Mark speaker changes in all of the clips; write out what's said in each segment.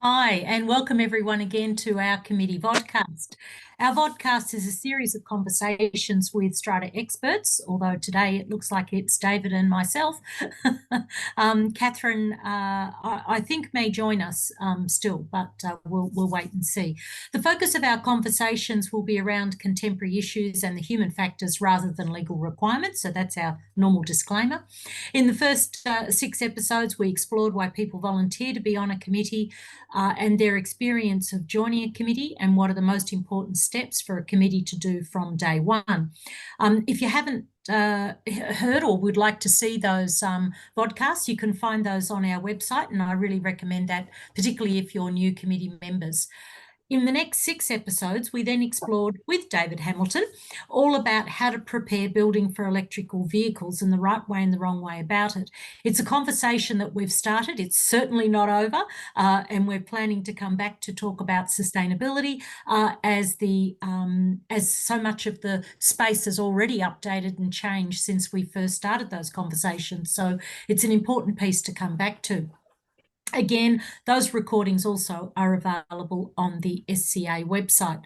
Speaker 1: Hi, and welcome everyone again to our committee vodcast. Our vodcast is a series of conversations with strata experts, although today it looks like it's David and myself. Catherine, I think may join us still, but we'll wait and see. The focus of our conversations will be around contemporary issues and the human factors rather than legal requirements, so that's our normal disclaimer. In the first 6 episodes, we explored why people volunteer to be on a committee, and their experience of joining a committee and what are the most important steps for a committee to do from day one. If you haven't heard or would like to see those podcasts, you can find those on our website, and I really recommend that, particularly if you're new committee members. In the next 6 episodes, we then explored with David Hamilton all about how to prepare building for electrical vehicles and the right way and the wrong way about it. It's a conversation that we've started. It's certainly not over, and we're planning to come back to talk about sustainability as so much of the space has already updated and changed since we first started those conversations. So it's an important piece to come back to. Again, those recordings also are available on the SCA website.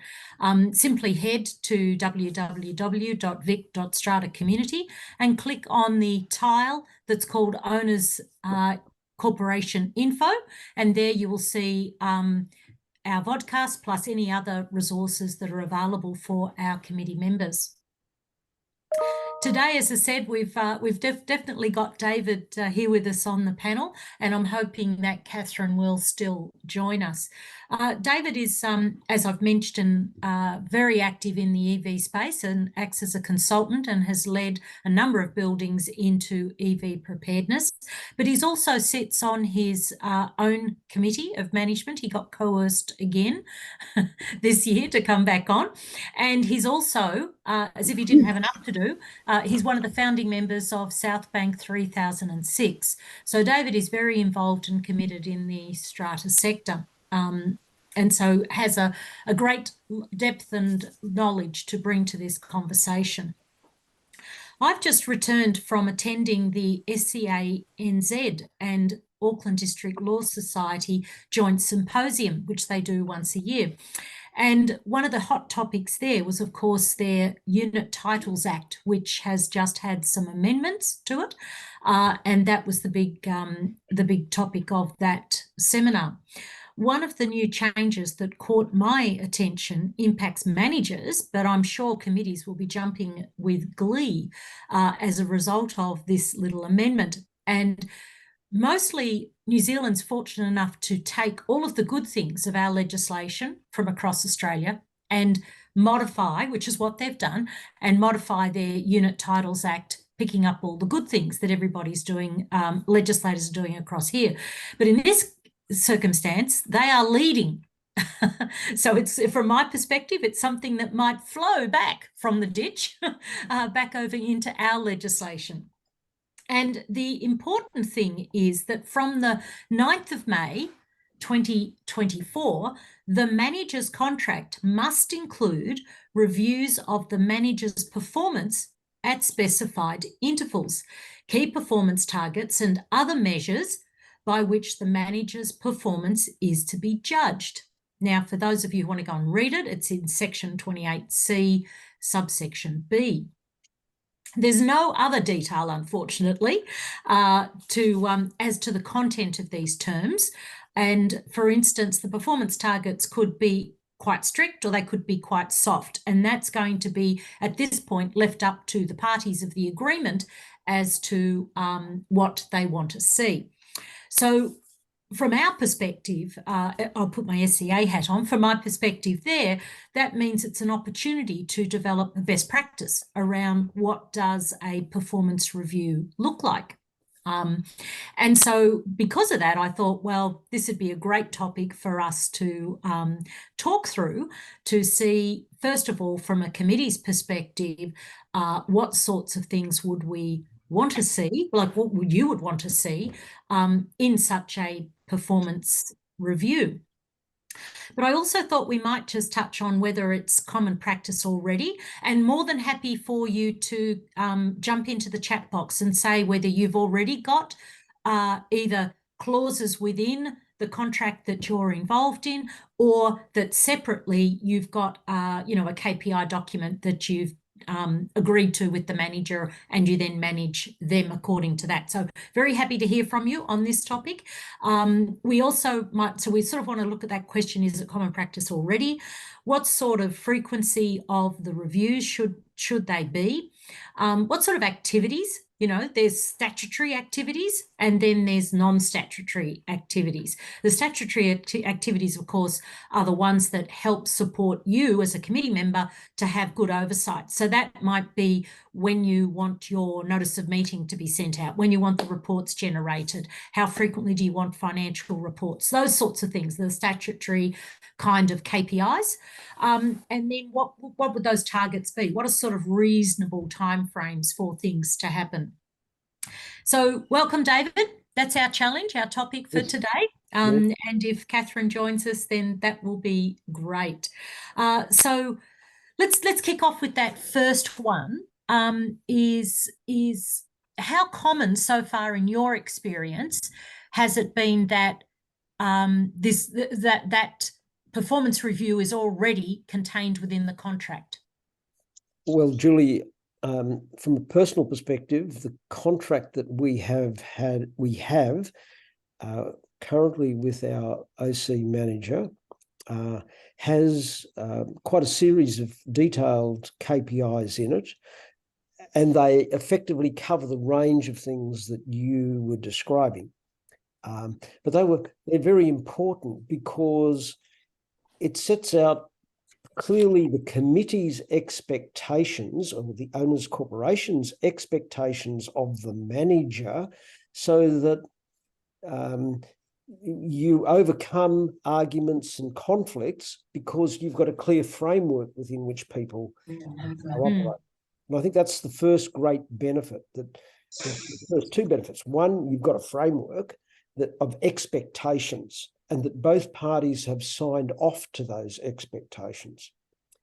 Speaker 1: Simply head to www.vic.stratacommunity and click on the tile that's called Owners Corporation Info, and there you will see our vodcast plus any other resources that are available for our committee members. Today, as I said, we've definitely got David here with us on the panel, and I'm hoping that Catherine will still join us. David is, as I've mentioned, very active in the EV space and acts as a consultant and has led a number of buildings into EV preparedness. But he also sits on his own committee of management. He got coerced again this year to come back on. And he's also, as if he didn't have enough to do, he's one of the founding members of South Bank 3006. So David is very involved and committed in the strata sector. And so has a great depth and knowledge to bring to this conversation. I've just returned from attending the SCA NZ and Auckland District Law Society joint symposium, which they do once a year. And one of the hot topics there was, of course, their Unit Titles Act, which has just had some amendments to it. And that was the big topic of that seminar. One of the new changes that caught my attention impacts managers, but I'm sure committees will be jumping with glee as a result of this little amendment. And mostly New Zealand's fortunate enough to take all of the good things of our legislation from across Australia and modify, which is what they've done, and modify their Unit Titles Act, picking up all the good things that everybody's doing, legislators are doing across here. But in this circumstance, they are leading. So it's, from my perspective, it's something that might flow back from the ditch back over into our legislation. And the important thing is that from the 9th of May 2024, the manager's contract must include reviews of the manager's performance at specified intervals, key performance targets and other measures by which the manager's performance is to be judged. Now, for those of you who want to go and read it, it's in section 28C, subsection B. There's no other detail, unfortunately, as to the content of these terms. And for instance, the performance targets could be quite strict or they could be quite soft. And that's going to be, at this point, left up to the parties of the agreement as to what they want to see. So from our perspective, I'll put my SCA hat on, from my perspective there, that means it's an opportunity to develop a best practice around what does a performance review look like. And so because of that, I thought, well, this would be a great topic for us to talk through to see, first of all, from a committee's perspective, what sorts of things would we want to see, like what would you would want to see in such a performance review. But I also thought we might just touch on whether it's common practice already, and more than happy for you to jump into the chat box and say whether you've already got either clauses within the contract that you're involved in, or that separately you've got, a KPI document that you've agreed to with the manager, and you then manage them according to that. So very happy to hear from you on this topic. We also might, so we sort of want to look at that question, is it common practice already? What sort of frequency of the reviews should they be? What sort of activities? There's statutory activities and then there's non-statutory activities. The statutory activities, of course, are the ones that help support you as a committee member to have good oversight. So that might be when you want your notice of meeting to be sent out, when you want the reports generated, how frequently do you want financial reports, those sorts of things, the statutory kind of KPIs. And then what would those targets be? What are sort of reasonable timeframes for things to happen? So welcome, David. That's our challenge, our topic for today. And if Catherine joins us, then that will be great. So let's kick off with that first one. Is how common so far in your experience has it been that that performance review is already contained within the contract?
Speaker 2: Well, Julie, from a personal perspective, the contract that we have currently with our OC manager has quite a series of detailed KPIs in it, and they effectively cover the range of things that you were describing. But they're very important because it sets out clearly the committee's expectations, or the owners' corporation's expectations of the manager, so that you overcome arguments and conflicts because you've got a clear framework within which people operate. And I think that's the first great benefit. There's two benefits. One, you've got a framework of expectations, and that both parties have signed off to those expectations.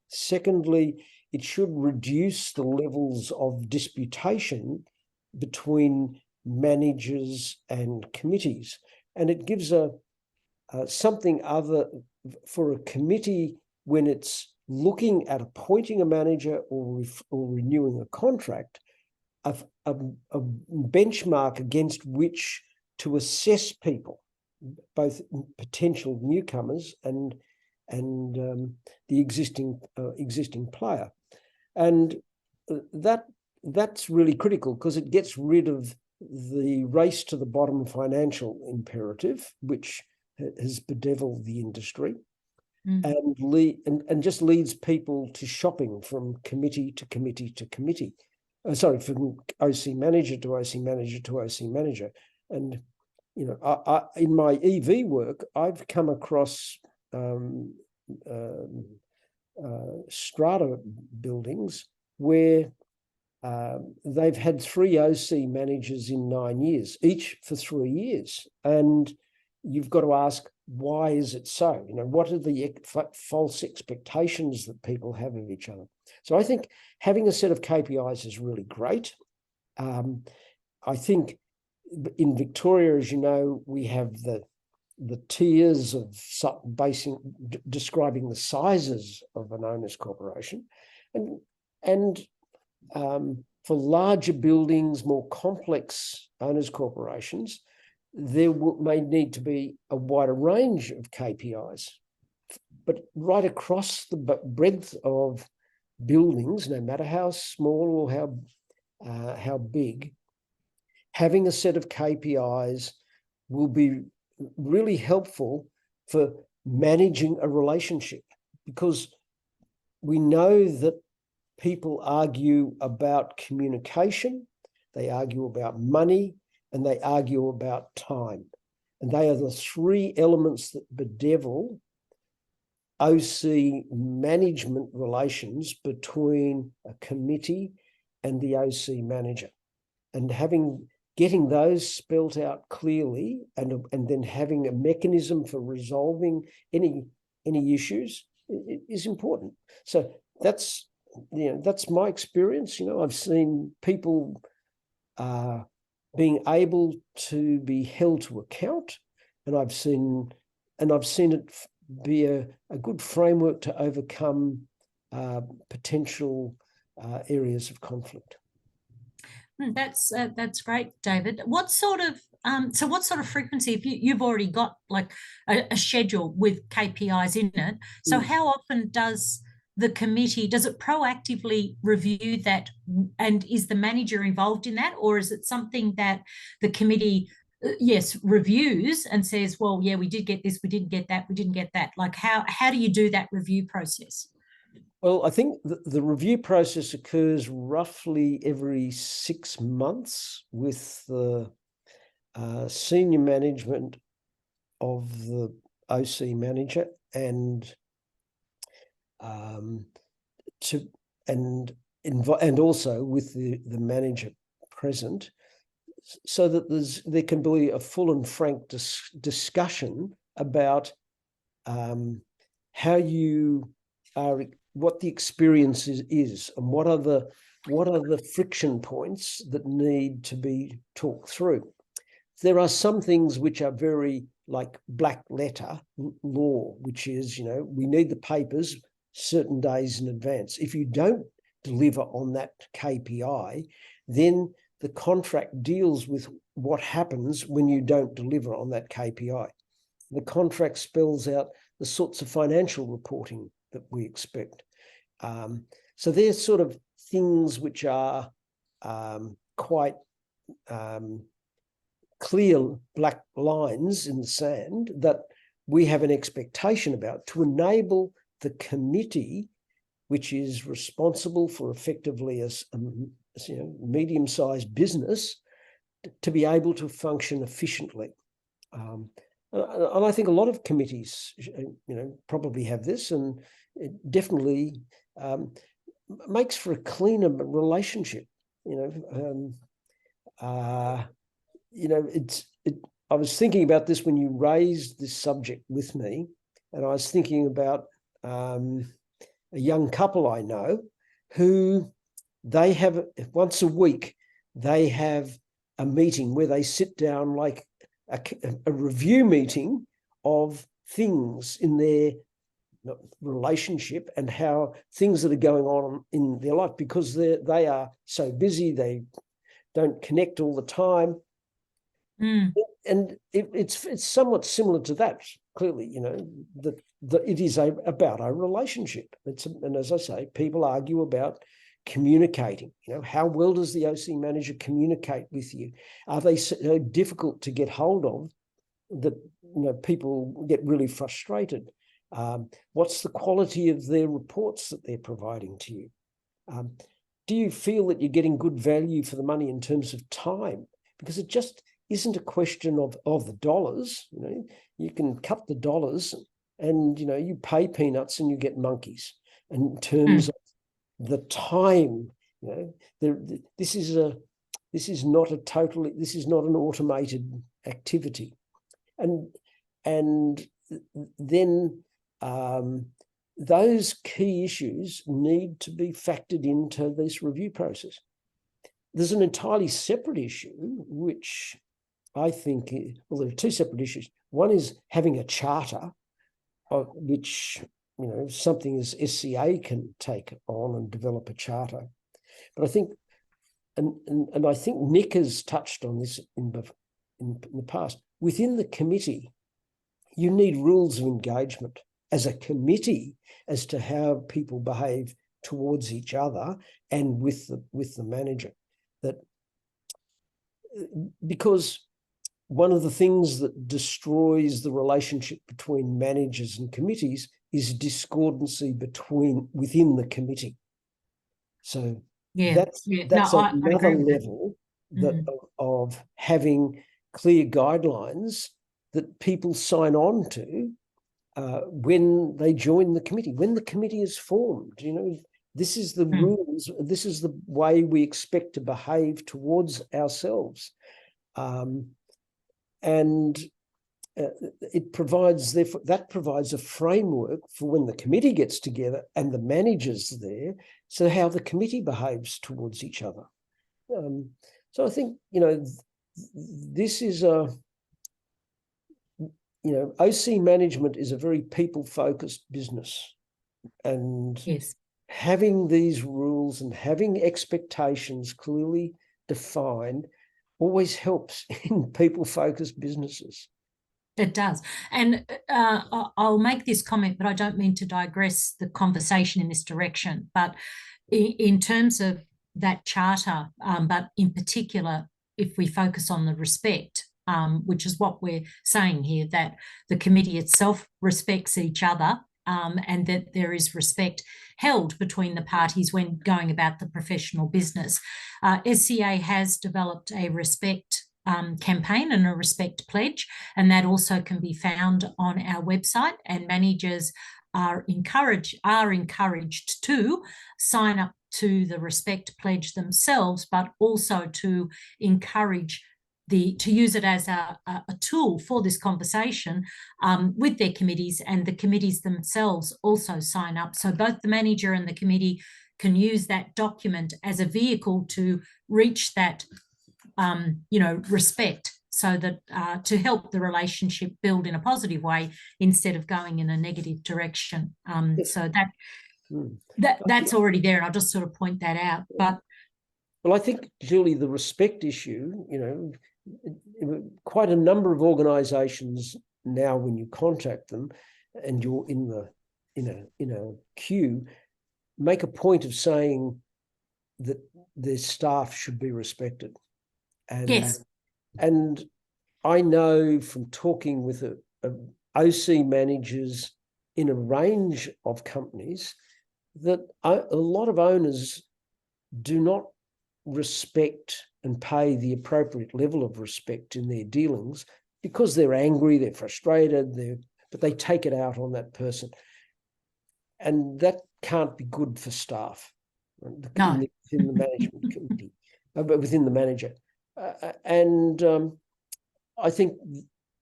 Speaker 2: Secondly, it should reduce the levels of disputation between managers and committees. And it gives something other for a committee when it's looking at appointing a manager or renewing a contract, a benchmark against which to assess people, both potential newcomers and the existing player. And that's really critical because it gets rid of the race to the bottom financial imperative, which has bedeviled the industry, and just leads people to shopping from committee to committee to committee. From OC manager to OC manager to OC manager. And I in my EV work, I've come across strata buildings where they've had 3 OC managers in 9 years, each for 3 years. And you've got to ask, why is it so? What are the false expectations that people have of each other? So I think having a set of KPIs is really great. I think in Victoria, as you know, we have the tiers of describing the sizes of an owners corporation, and for larger buildings, more complex owners corporations, there may need to be a wider range of KPIs. But right across the breadth of buildings, no matter how small or how big, having a set of KPIs will be really helpful for managing a relationship, because we know that people argue about communication, they argue about money, and they argue about time. And they are the 3 elements that bedevil OC management relations between a committee and the OC manager. And getting those spelt out clearly, and then having a mechanism for resolving any issues is important. So that's my experience. I've seen people being able to be held to account, and I've seen it be a good framework to overcome potential areas of conflict.
Speaker 1: That's great, David. What sort of frequency? If you've already got like a schedule with KPIs in it, so how often does the committee, does it proactively review that, and is the manager involved in that, or is it something that the committee yes reviews and says, well, yeah, we did get this, we didn't get that, we didn't get that? Like how do you do that review process?
Speaker 2: Well, I think the review process occurs roughly every 6 months with the senior management of the OC manager and also with the manager present, so that there can be a full and frank discussion about how you are, what the experience is, and what are the friction points that need to be talked through. There are some things which are very like black letter law, which is, we need the papers certain days in advance. If you don't deliver on that KPI, then the contract deals with what happens when you don't deliver on that KPI. The contract spells out the sorts of financial reporting that we expect. So there's sort of things which are quite clear black lines in the sand that we have an expectation about to enable the committee, which is responsible for effectively a medium-sized business, to be able to function efficiently. And I think a lot of committees, probably have this, and it definitely makes for a cleaner relationship. I was thinking about this when you raised this subject with me, and I was thinking about a young couple I know who they have once a week, they have a meeting where they sit down like a review meeting of things in their relationship and how things that are going on in their life, because they are so busy, they don't connect all the time. And it's somewhat similar to that, clearly, that it is about a relationship. And as I say, people argue about communicating. How well does the OC manager communicate with you? Are they so difficult to get hold of that people get really frustrated? What's the quality of their reports that they're providing to you? Do you feel that you're getting good value for the money in terms of time? Because it just isn't a question of the dollars. You can cut the dollars and you pay peanuts and you get monkeys. And in terms of the time, this is not an automated activity. And then those key issues need to be factored into this review process. There's an entirely separate issue, which I think, there are two separate issues. One is having a charter, which, something as SCA can take on and develop a charter. But I think, and I think Nick has touched on this in the past, within the committee, you need rules of engagement as a committee as to how people behave towards each other and with the manager. That because one of the things that destroys the relationship between managers and committees is discordancy within the committee. So that's another level of having clear guidelines that people sign on to when they join the committee, when the committee is formed. This is the rules, this is the way we expect to behave towards ourselves. And it provides a framework for when the committee gets together and the manager's there, so how the committee behaves towards each other. So I think, this is OC management is a very people-focused business, and
Speaker 1: Yes.
Speaker 2: having these rules and having expectations clearly defined always helps in people-focused businesses.
Speaker 1: It does. And I'll make this comment, but I don't mean to digress the conversation in this direction. But in terms of that charter, but in particular, if we focus on the respect, which is what we're saying here, that the committee itself respects each other, and that there is respect held between the parties when going about the professional business. SCA has developed a respect campaign and a respect pledge, and that also can be found on our website, and managers are encouraged to sign up to the respect pledge themselves, but also to encourage to use it as a tool for this conversation with their committees, and the committees themselves also sign up. So both the manager and the committee can use that document as a vehicle to reach that respect, so that to help the relationship build in a positive way instead of going in a negative direction.
Speaker 2: Yes.
Speaker 1: So that's already there, and I'll just sort of point that out. But
Speaker 2: well, I think, Julie, the respect issue, quite a number of organisations now, when you contact them and you're in a queue, make a point of saying that their staff should be respected. And,
Speaker 1: yes.
Speaker 2: And I know from talking with OC managers in a range of companies that a lot of owners do not respect and pay the appropriate level of respect in their dealings because they're angry, they're frustrated, but they take it out on that person. And that can't be good for staff within the management committee, but within the manager. I think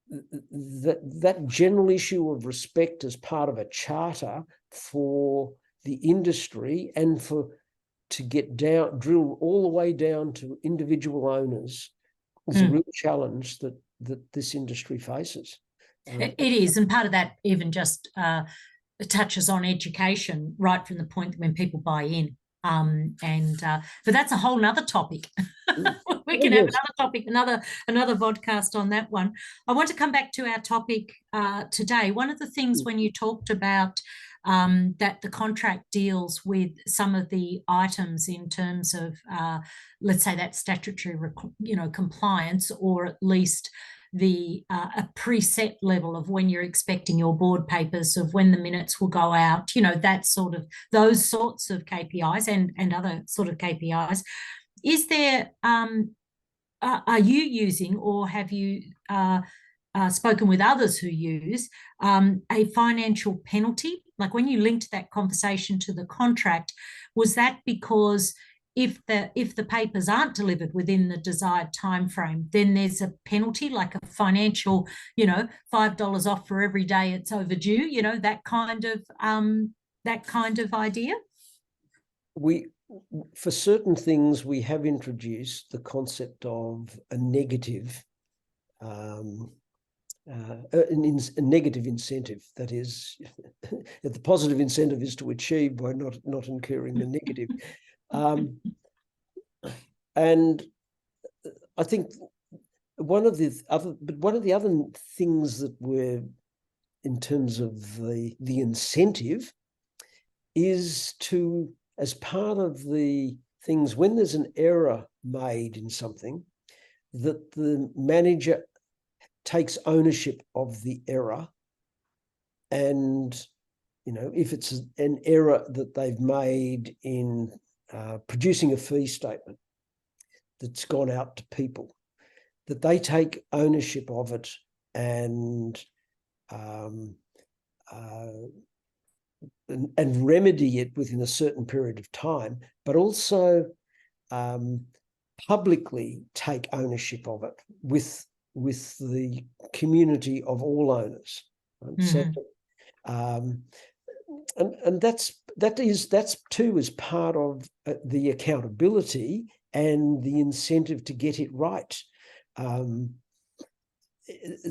Speaker 2: that general issue of respect as part of a charter for the industry and to drill all the way down to individual owners is a real challenge that this industry faces.
Speaker 1: It is, and part of that even just touches on education right from the point when people buy in. But that's a whole nother topic. We can have another topic, another vodcast on that one. I want to come back to our topic today. One of the things when you talked about that the contract deals with some of the items in terms of, let's say, that statutory, compliance, or at least a preset level of when you're expecting your board papers, of when the minutes will go out, those sorts of KPIs and other sort of KPIs. Is there, are you using, or have you spoken with others who use a financial penalty? Like when you linked that conversation to the contract, was that because if the papers aren't delivered within the desired time frame, then there's a penalty, like a financial, $5 off for every day it's overdue, that kind of idea?
Speaker 2: For certain things, we have introduced the concept of a negative, a negative incentive. That is, the positive incentive is to achieve by not incurring the negative. And I think one of the other things that we're, in terms of the incentive, is to, as part of the things, when there's an error made in something, that the manager takes ownership of the error. And, if it's an error that they've made in producing a fee statement that's gone out to people, that they take ownership of it and remedy it within a certain period of time, but also publicly take ownership of it with the community of all owners. So, and that's too is part of the accountability and the incentive to get it right.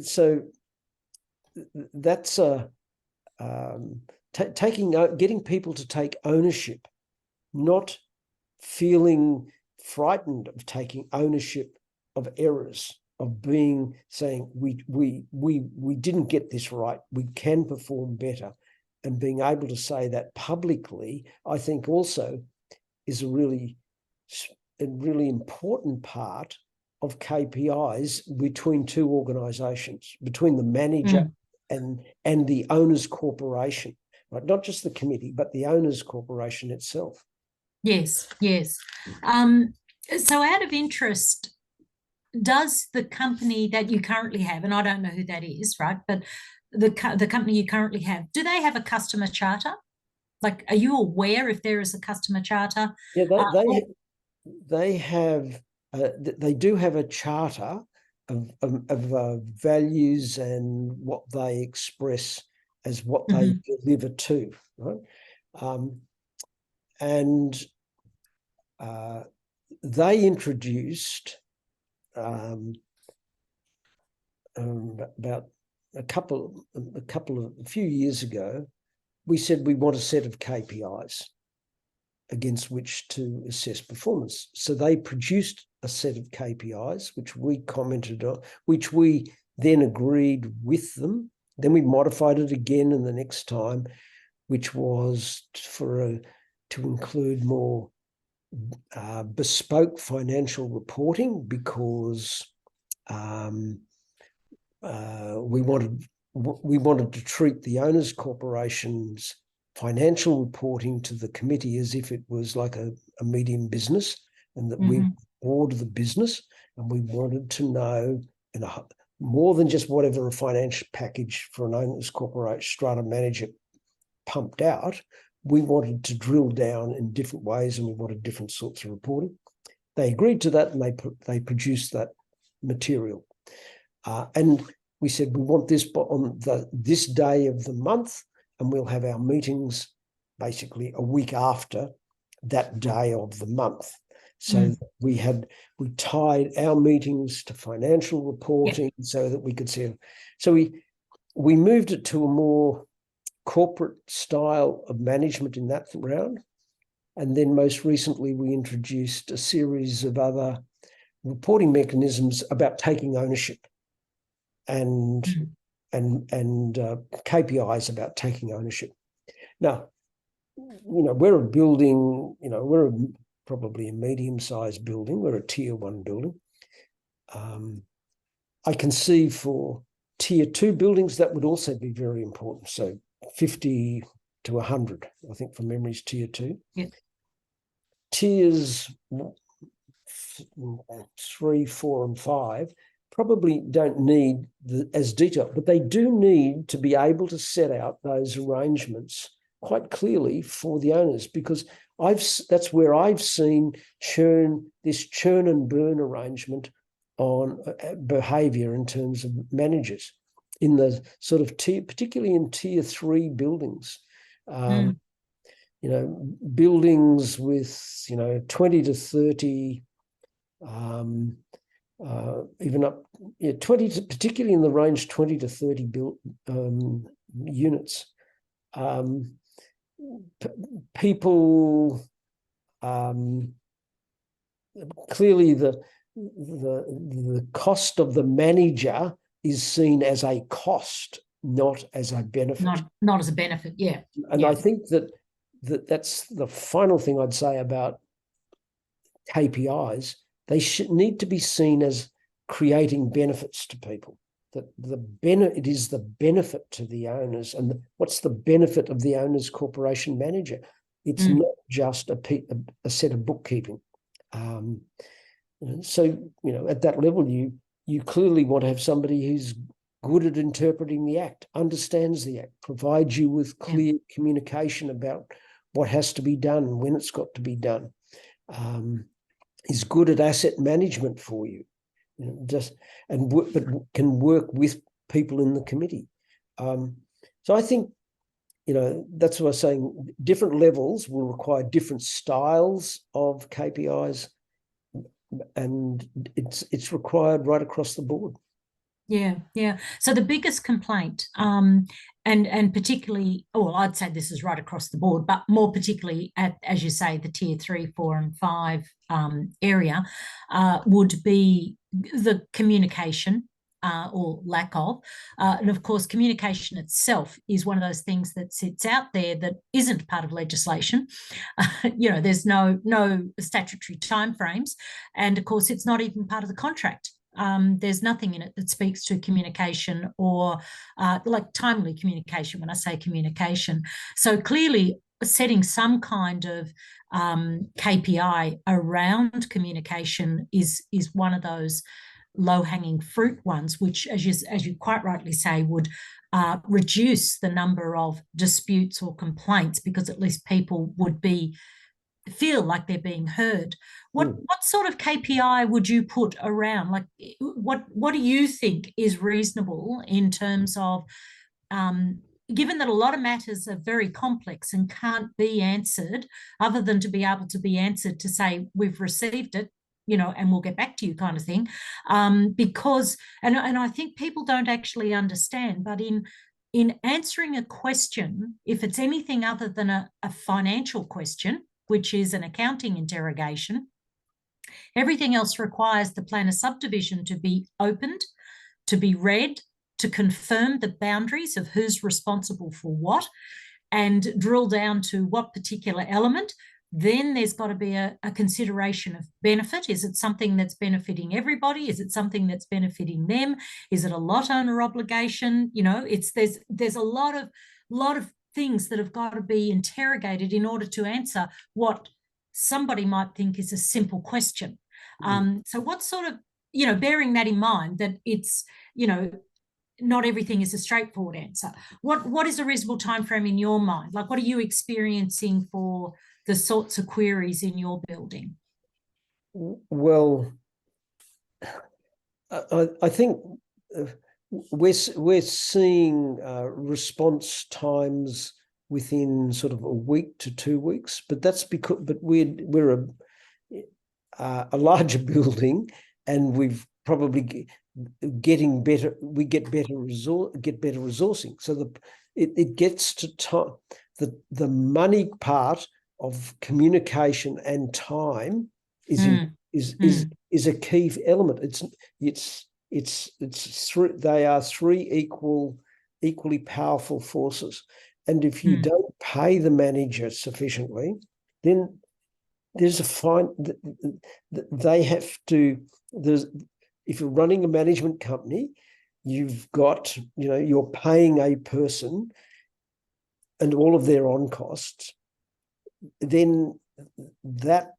Speaker 2: So that's a getting people to take ownership, not feeling frightened of taking ownership of errors, of saying we didn't get this right, we can perform better, and being able to say that publicly, I think also is a really important part of KPIs between two organisations, between the manager and the owners corporation, right? Not just the committee, but the owners corporation itself.
Speaker 1: Yes, yes. So out of interest, does the company that you currently have, and I don't know who that is, right? But the company you currently have, do they have a customer charter? Like, are you aware if there is a customer charter?
Speaker 2: Yeah, they have they do have a charter of values and what they express as what they deliver to, right? And they introduced about a few years ago, we said we want a set of KPIs against which to assess performance. So they produced a set of KPIs, which we commented on, which we then agreed with them. Then we modified it again in the next time, which was to include more bespoke financial reporting, because we wanted to treat the owners corporation's financial reporting to the committee as if it was like a medium business, and that we order the business, and we wanted to know more than just whatever a financial package for an owners corporation strata manager pumped out. We wanted to drill down in different ways, and we wanted different sorts of reporting. They agreed to that, and they produced that material. And we said, we want this on this day of the month, and we'll have our meetings basically a week after that day of the month. So we tied our meetings to financial reporting so that we could see it. So we moved it to a more corporate style of management in that round. And then most recently, we introduced a series of other reporting mechanisms about taking ownership and KPIs about taking ownership. Now, we're a building, we're probably a medium-sized building. We're a tier 1 building. I can see for tier 2 buildings that would also be very important. So 50 to 100, I think from memory is tier 2.
Speaker 1: Yeah.
Speaker 2: Tiers 3, 4, and 5 probably don't need as detailed, but they do need to be able to set out those arrangements quite clearly for the owners, because that's where I've seen this churn and burn arrangement on behaviour in terms of managers in the sort of particularly in tier 3 buildings. Buildings with 20 to 30 even up 20 to, particularly in the range 20 to 30 units. People clearly the cost of the manager is seen as a cost, not as a benefit.
Speaker 1: Not as a benefit, yeah.
Speaker 2: And I think that's the final thing I'd say about KPIs. They should need to be seen as creating benefits to people. That it is the benefit to the owners, and what's the benefit of the owners corporation manager? It's not just a set of bookkeeping. So at that level, you clearly want to have somebody who's good at interpreting the Act, understands the Act, provides you with clear communication about what has to be done, when it's got to be done, is good at asset management for you, but can work with people in the committee. So I think, that's what I was saying. Different levels will require different styles of KPIs, and it's required right across the board.
Speaker 1: Yeah, yeah. So the biggest complaint, and particularly, well, I'd say this is right across the board, but more particularly at, as you say, the tier 3, 4, and 5 area, would be the communication. Or lack of. And of course, communication itself is one of those things that sits out there that isn't part of legislation. There's no statutory timeframes. And of course, it's not even part of the contract. There's nothing in it that speaks to communication or like timely communication when I say communication. So clearly, setting some kind of KPI around communication is one of those low-hanging fruit ones, which, as you quite rightly say, would reduce the number of disputes or complaints, because at least people would feel like they're being heard. What sort of KPI would you put around? Like, what do you think is reasonable in terms of, given that a lot of matters are very complex and can't be answered, other than to be able to be answered to say we've received it, and we'll get back to you, kind of thing. Because and I think people don't actually understand, but in answering a question, if it's anything other than a financial question, which is an accounting interrogation, everything else requires the plan of subdivision to be opened, to be read, to confirm the boundaries of who's responsible for what, and drill down to what particular element. Then there's got to be a consideration of benefit. Is it something that's benefiting everybody? Is it something that's benefiting them? Is it a lot owner obligation? There's a lot of things that have got to be interrogated in order to answer what somebody might think is a simple question. So what sort of, bearing that in mind, that it's, not everything is a straightforward answer. What is a reasonable time frame in your mind? Like, what are you experiencing for the sorts of queries in your building?
Speaker 2: Well, I think we're seeing response times within sort of a week to 2 weeks, but that's because we're a larger building, and we've probably getting better. We get better resourcing, so it gets to time. The money part of communication and time is a key element. They are three equally powerful forces, and if you don't pay the manager sufficiently, then there's a fine. They have to. If you're running a management company, you've got, you're paying a person and all of their on costs, then that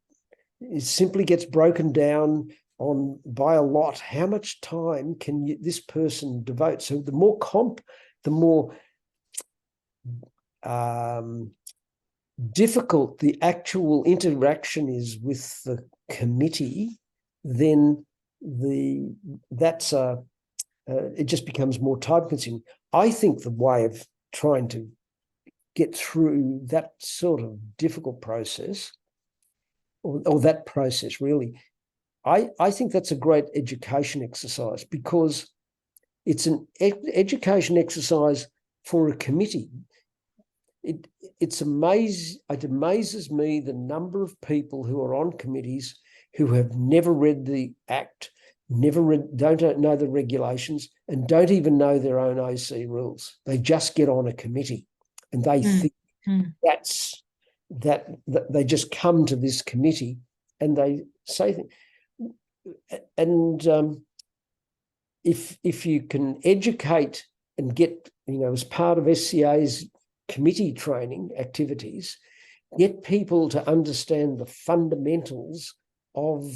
Speaker 2: simply gets broken down on by a lot. How much time can this person devote? So the more difficult the actual interaction is with the committee, then it just becomes more time consuming. I think the way of trying to get through that sort of difficult process, or that process really, I think that's a great education exercise, because it's an education exercise for a committee. It amazes me the number of people who are on committees who have never read the Act, don't know the regulations, and don't even know their own OC rules. They just get on a committee, and they think that they just come to this committee and they say things. And if you can educate and get, as part of SCA's committee training activities, get people to understand the fundamentals of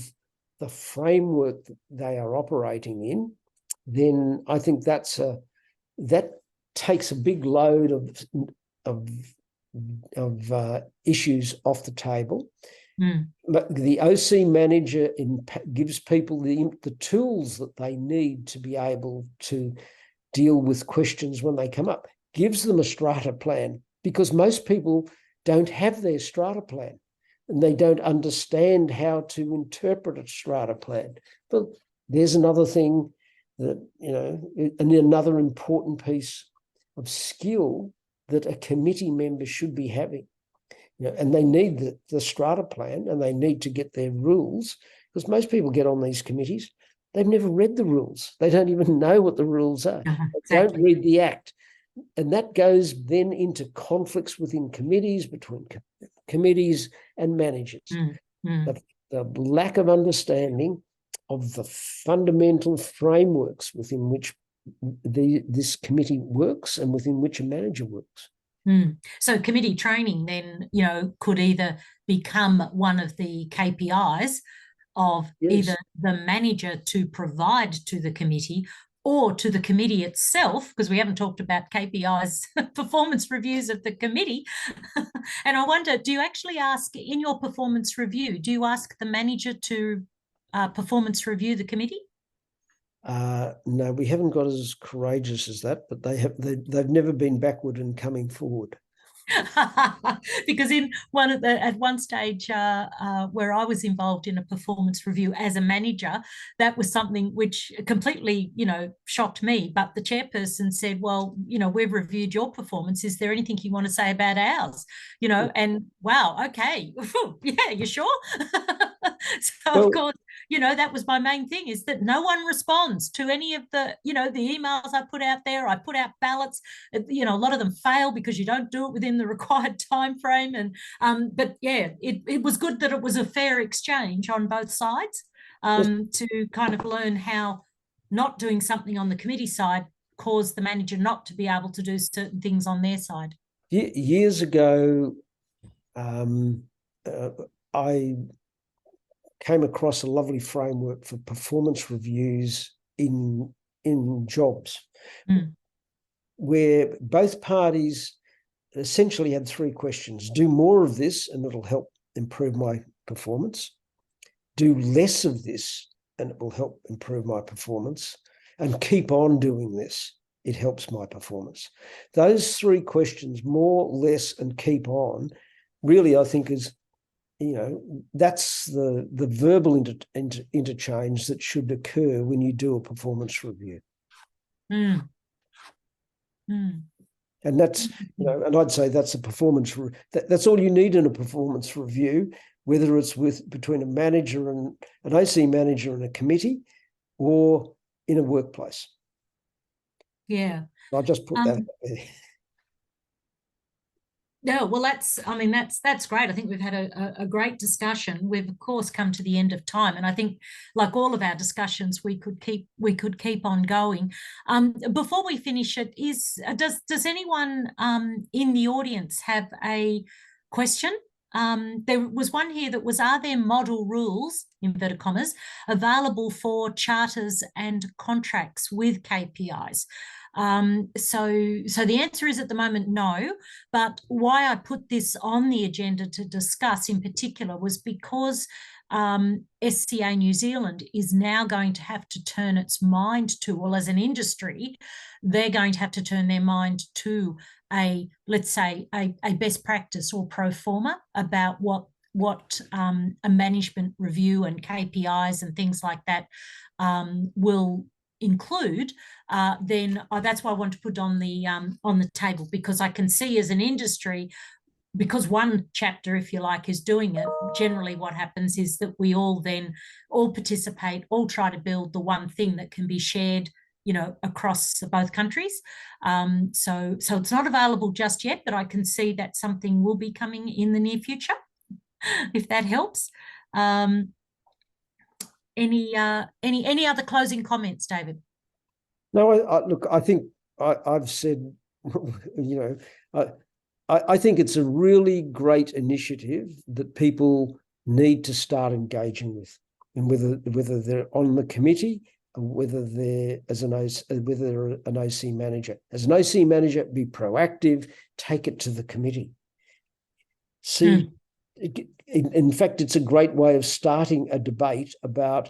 Speaker 2: the framework that they are operating in, then I think that takes a big load of issues off the table. But the OC manager gives people the tools that they need to be able to deal with questions when they come up. Gives them a strata plan, because most people don't have their strata plan, and they don't understand how to interpret a strata plan. But there's another thing. that, and another important piece of skill that a committee member should be having. And they need the strata plan, and they need to get their rules, because most people get on these committees, they've never read the rules. They don't even know what the rules are.
Speaker 1: Exactly.
Speaker 2: They don't read the act. And that goes then into conflicts within committees, between committees and managers. The lack of understanding of the fundamental frameworks within which this committee works and within which a manager works.
Speaker 1: So committee training then, could either become one of the KPIs of either the manager to provide to the committee or to the committee itself, because we haven't talked about KPIs, performance reviews of the committee. And I wonder, do you actually ask in your performance review, do you ask the manager to performance review the committee?
Speaker 2: No, we haven't got as courageous as that, but they've never been backward in coming forward.
Speaker 1: Because at one stage where I was involved in a performance review as a manager, that was something which completely, shocked me. But the chairperson said, "Well, we've reviewed your performance. Is there anything you want to say about ours?" And wow, okay, yeah, you sure? So of course, that was my main thing, is that no one responds to any of the, the emails I put out there. I put out ballots, a lot of them fail because you don't do it within the required time frame. And but yeah, it was good that it was a fair exchange on both sides, to kind of learn how not doing something on the committee side caused the manager not to be able to do certain things on their side.
Speaker 2: Years ago, I came across a lovely framework for performance reviews in jobs, where both parties essentially had three questions: do more of this and it'll help improve my performance; do less of this and it will help improve my performance; and keep on doing this, it helps my performance. Those three questions, more, less, and keep on, really, I think is, that's the verbal interchange that should occur when you do a performance review. And that's, and I'd say that's a performance, that's all you need in a performance review, whether it's between a manager and an AC manager and a committee, or in a workplace.
Speaker 1: Yeah.
Speaker 2: I'll just put that out there.
Speaker 1: No, well, that's great. I think we've had a great discussion. We've of course come to the end of time, and I think, like all of our discussions, we could keep on going. Before we finish it, does anyone in the audience have a question? There was one here that was: are there model rules, inverted commas, available for charters and contracts with KPIs? So the answer is, at the moment, no. But why I put this on the agenda to discuss in particular was because SCA New Zealand is now going to have to turn its mind to, well, as an industry, they're going to have to turn their mind to let's say a best practice or pro forma about what a management review and KPIs and things like that will include. Then that's why I want to put on the table, because I can see as an industry, because one chapter, if you like, is doing it, generally what happens is that we all participate, all try to build the one thing that can be shared, across both countries. So it's not available just yet, but I can see that something will be coming in the near future, if that helps. Any other closing comments, David?
Speaker 2: No, look, I think I've said, I think it's a really great initiative that people need to start engaging with, and whether they're on the committee, or whether they're an OC manager. As an OC manager, be proactive, take it to the committee. See, in fact, it's a great way of starting a debate about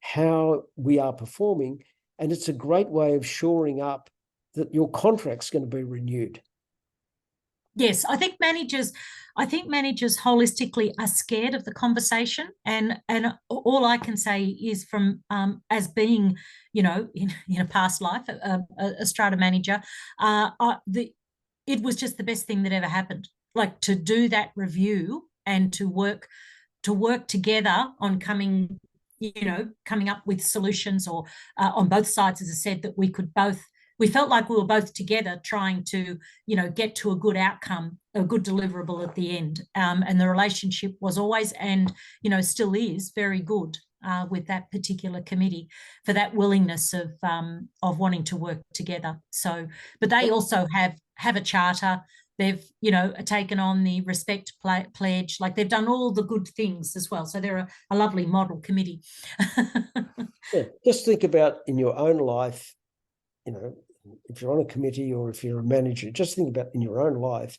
Speaker 2: how we are performing, and it's a great way of shoring up that your contract's going to be renewed.
Speaker 1: Yes, I think managers holistically are scared of the conversation, and all I can say is from as being, in a past life, a strata manager, it was just the best thing that ever happened. Like to do that review and to work together on coming up with solutions, or on both sides, as I said, that we felt like we were both together trying to get to a good outcome, a good deliverable at the end. And the relationship was always, and still is, very good with that particular committee, for that willingness of wanting to work together. So, but they also have a charter. They've taken on the respect pledge. Like, they've done all the good things as well. So they're a lovely model committee.
Speaker 2: Yeah, just think about in your own life, if you're on a committee or if you're a manager, just think about in your own life,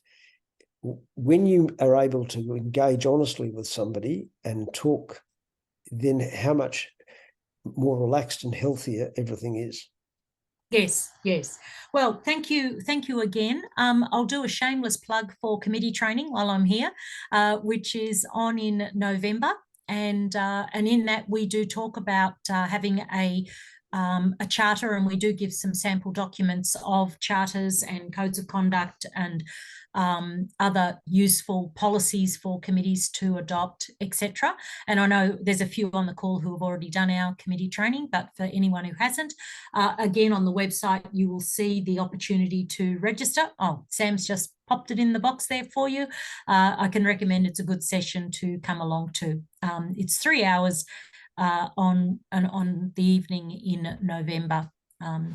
Speaker 2: when you are able to engage honestly with somebody and talk, then how much more relaxed and healthier everything is.
Speaker 1: Yes, yes. Well, thank you again. I'll do a shameless plug for committee training while I'm here, which is on in November, and in that we do talk about having a charter, and we do give some sample documents of charters and codes of conduct and other useful policies for committees to adopt, etc. And I know there's a few on the call who have already done our committee training, but for anyone who hasn't, again, on the website, you will see the opportunity to register. Oh, Sam's just popped it in the box there for you. I can recommend it's a good session to come along to. It's 3 hours on the evening in November.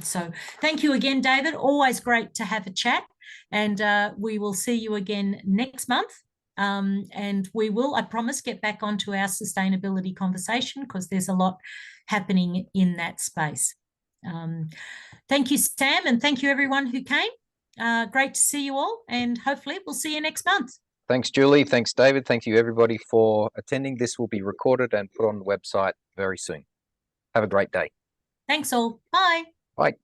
Speaker 1: So thank you again, David. Always great to have a chat, and we will see you again next month. And we will, I promise, get back onto our sustainability conversation, because there's a lot happening in that space. Thank you, Sam, and thank you everyone who came. Great to see you all, and hopefully we'll see you next month.
Speaker 3: Thanks, Julie. Thanks, David. Thank you, everybody, for attending. This will be recorded and put on the website very soon. Have a great day.
Speaker 1: Thanks all. Bye.
Speaker 3: Bye.